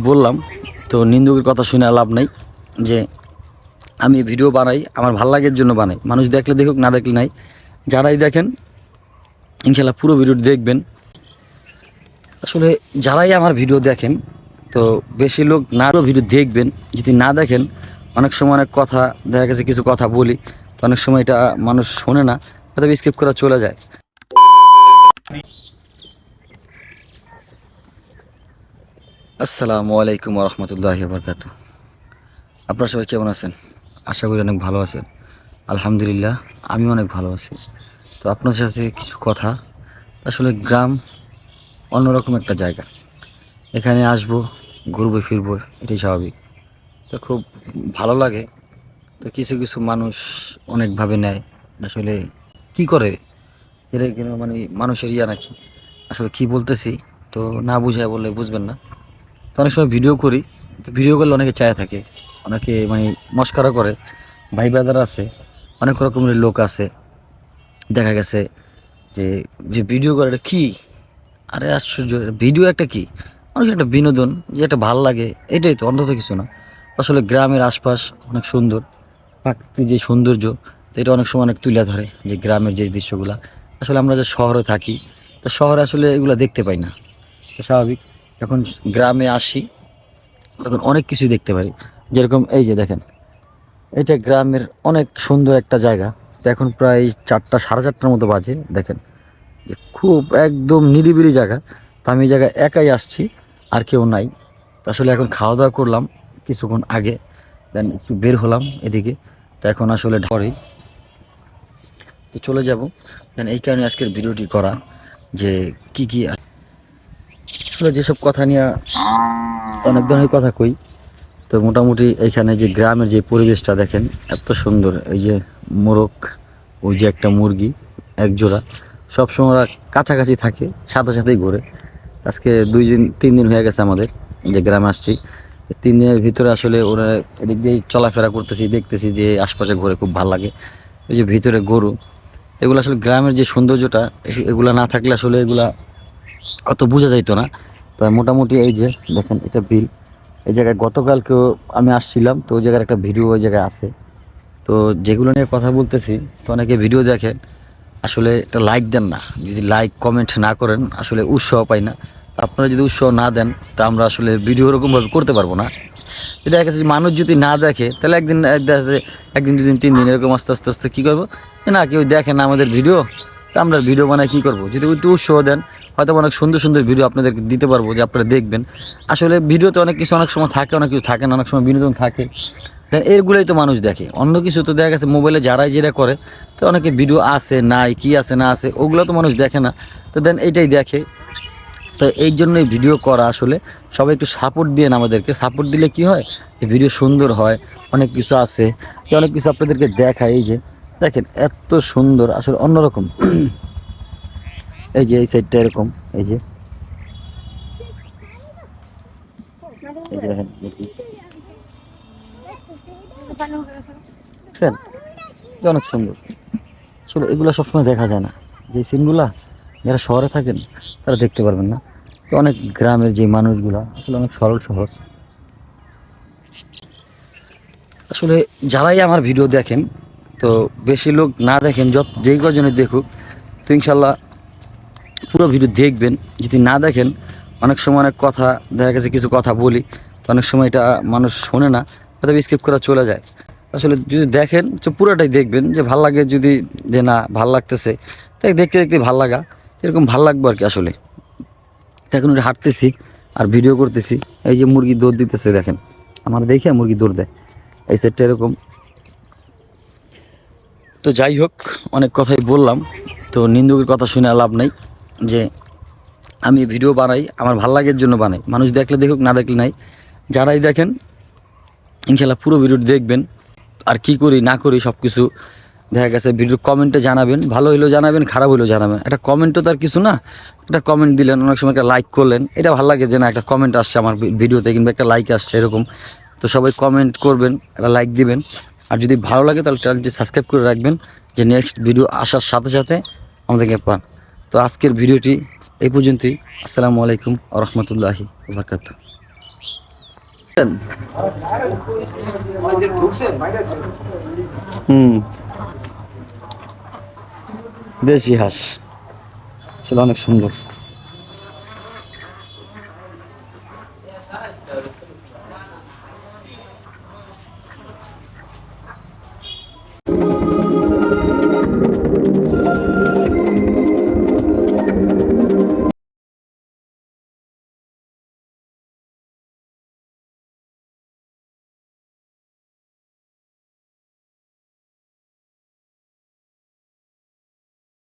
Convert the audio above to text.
বললাম, তো নিন্দুকের কথা শুনে লাভ নাই। যে আমি ভিডিও বানাই আমার ভাল লাগের জন্য বানাই, মানুষ দেখলে দেখুক না দেখলে নাই। যারাই দেখেন ইনশাল্লাহ পুরো ভিডিও দেখবেন। আসলে যারাই আমার ভিডিও দেখেন, তো বেশি লোক না ভিডিও দেখবেন। যদি না দেখেন, অনেক সময় অনেক কথা দেখা গেছে, কিছু কথা বলি তো অনেক সময় এটা মানুষ শোনে না, হয়তো স্কিপ করা চলে যায়। আসসালামু আলাইকুম রহমতুল্লাহি ওয়া বারাকাতুহু। আপনারা সবাই কেমন আছেন? আশা করি অনেক ভালো আছেন। আলহামদুলিল্লাহ আমি অনেক ভালো আছি। তো আপনার সাথে কিছু কথা। আসলে গ্রাম অন্যরকম একটা জায়গা, এখানে আসবো, ঘুরবো ফিরবো, এটাই স্বাভাবিক। তো খুব ভালো লাগে। তো কিছু কিছু মানুষ অনেকভাবে নেয়, আসলে কি করে এরা কেন, মানে মানুষের ইয়া নাকি, আসলে কি বলতেছি তো না বুঝায় বললে বুঝবেন না। তো অনেক সময় ভিডিও করি, তো ভিডিও করলে অনেকে চায় থাকে, অনেকে মানে মস্কারা করে, ভাই ব্রাদার আছে, অনেক রকমের লোক আছে। দেখা গেছে যে যে ভিডিও করে এটা কী, আরে আশ্চর্য, ভিডিও একটা কি, অনেক একটা বিনোদন, যে একটা ভাল লাগে, এটাই তো, অন্তত কিছু না। আসলে গ্রামের আশপাশ অনেক সুন্দর, প্রাকৃতিক যে সৌন্দর্য, তো এটা অনেক সময় অনেক তুলে ধরে যে গ্রামের যে দৃশ্যগুলা। আসলে আমরা যে শহরে থাকি, তো শহরে আসলে এগুলো দেখতে পাই না। তো স্বাভাবিক, যখন গ্রামে আসি তখন অনেক কিছুই দেখতে পারি। যেরকম এই যে দেখেন, এটা গ্রামের অনেক সুন্দর একটা জায়গা। তো এখন প্রায় 4টা, সাড়ে 4টার মতো বাজে। দেখেন যে খুব একদম নিরিবিলি জায়গা। তো আমি এই জায়গায় একাই আসছি, আর কেউ নাই। তো আসলে এখন খাওয়া দাওয়া করলাম কিছুক্ষণ আগে, দেন একটু বের হলাম এদিকে। তো এখন আসলে ঢরে তো চলে যাব। দেন এই কারণে আজকের ভিডিওটি করা, যে কি কি আসলে যেসব কথা নিয়ে অনেক ধরনের কথা কই। তো মোটামুটি এইখানে যে গ্রামের যে পরিবেশটা দেখেন এত সুন্দর। এই যে মোরগ, ওই যে একটা মুরগি এক জোড়া, সবসময় ওরা কাছাকাছি থাকে, সাথে সাথেই ঘোরে। আজকে 2 দিন 3 দিন হয়ে গেছে আমাদের যে গ্রামে আসছি। 3 দিনের ভিতরে আসলে ওরা এদিক দিয়েই চলাফেরা করতেছি, দেখতেছি যে আশপাশে ঘোরে, খুব ভালো লাগে। এই যে ভিতরে গরু, এগুলো আসলে গ্রামের যে সৌন্দর্যটা, এগুলা না থাকলে আসলে এগুলা অত বোঝা যাইতো না। তো মোটামুটি এই যে দেখেন, এটা বিল। এই জায়গায় গতকালকেও আমি আসছিলাম, তো ওই জায়গার একটা ভিডিও ওই জায়গায় আছে। তো যেগুলো নিয়ে কথা বলতেছি, তো অনেকে ভিডিও দেখেন, আসলে একটা লাইক দেন না। যদি লাইক কমেন্ট না করেন, আসলে উৎসাহ পাই না। আপনারা যদি উৎসাহ না দেন, তা আমরা আসলে ভিডিও ওরকমভাবে করতে পারবো না। দেখা গেছে যে মানুষ যদি না দেখে, তাহলে একদিন 2 দিন 3 দিন এরকম আস্তে আস্তে আস্তে কী করবো, না কেউ দেখে না আমাদের ভিডিও, তা আমরা ভিডিও বানাই কী করবো। যদি একটু উৎসাহ দেন, হয়তো অনেক সুন্দর সুন্দর ভিডিও আপনাদেরকে দিতে পারবো, যে আপনারা দেখবেন। আসলে ভিডিওতে অনেক কিছু অনেক সময় থাকে, অনেক কিছু থাকে না, অনেক সময় বিনোদন থাকে। দেন এরগুলোই তো মানুষ দেখে, অন্য কিছু তো দেখা গেছে মোবাইলে যারাই যেটা করে, তো অনেকে ভিডিও আছে নাই, কি আছে না আছে, ওগুলো তো মানুষ দেখে না। তো দেন এইটাই দেখে। তো এই জন্যই ভিডিও করা। আসলে সবাই একটু সাপোর্ট দিয়ে আমাদেরকে, সাপোর্ট দিলে কি হয়, যে ভিডিও সুন্দর হয়। অনেক কিছু আছে, অনেক কিছু আপনাদেরকে দেখায়। এই যে দেখেন এত সুন্দর, আসলে অন্যরকম। এই যে এই সাইডটা এরকম, এই যে এই যে দেখেন, দেখছেন, এটা অনেক সুন্দর। আসলে এগুলো সবসময় দেখা যায় না, যে সিনগুলা যারা শহরে থাকেন তারা দেখতে পারবেন না। তো অনেক গ্রামের যে মানুষগুলা আসলে অনেক সরল সহজ। আসলে যারাই আমার ভিডিও দেখেন, তো বেশি লোক না দেখেন, যেই কজনে দেখুক, তো ইনশাল্লাহ পুরো ভিডিও দেখবেন। যদি না দেখেন, অনেক সময় অনেক কথা দেখা গেছে, কিছু কথা বলি তো অনেক সময় এটা মানুষ শোনে না, হয়তো স্কিপ করা চলে যায়। আসলে যদি দেখেন তো পুরোটাই দেখবেন, যে ভাল লাগে। যদি যে না ভাল লাগতেছে, তাই দেখতে দেখতে ভাল লাগা, এরকম ভাল লাগবে আর কি। আসলে এখন ওটা হাঁটতেছি আর ভিডিও করতেছি। এই যে মুরগি দৌড় দিতেছে দেখেন, আমার দেখে মুরগি দৌড় দেয় এই সেটটা এরকম। তো যাই হোক, অনেক কথাই বললাম, তো নিন্দুকের কথা শুনে লাভ নাই। যে আমি ভিডিও বানাই আমার ভাল লাগের জন্য বানাই, মানুষ দেখলে দেখুক না দেখলে নাই। যারাই দেখেন ইনশাল্লাহ পুরো ভিডিওটি দেখবেন। আর কি করি না করি সব কিছু দেখা গেছে ভিডিও কমেন্টে জানাবেন, ভালো হইলেও জানাবেন, খারাপ হইলেও জানাবেন। একটা কমেন্টও তার কিছু না, একটা কমেন্ট দিলেন, অনেক সময় একটা লাইক করলেন, এটা ভালো লাগে যে না একটা কমেন্ট আসছে আমার ভিডিওতে, কিংবা একটা লাইক আসছে এরকম। তো সবাই কমেন্ট করবেন, একটা লাইক দিবেন। আর যদি ভালো লাগে তাহলে চ্যানেলটি সাবস্ক্রাইব করে রাখবেন, যে নেক্সট ভিডিও আসার সাথে সাথে আমাদেরকে পান। তো আজকের ভিডিওটি এই পর্যন্তই। আসসালামু আলাইকুম ওয়া রাহমাতুল্লাহি ওয়া বারাকাতুহু। দেশি হাঁস আসলে অনেক সুন্দর।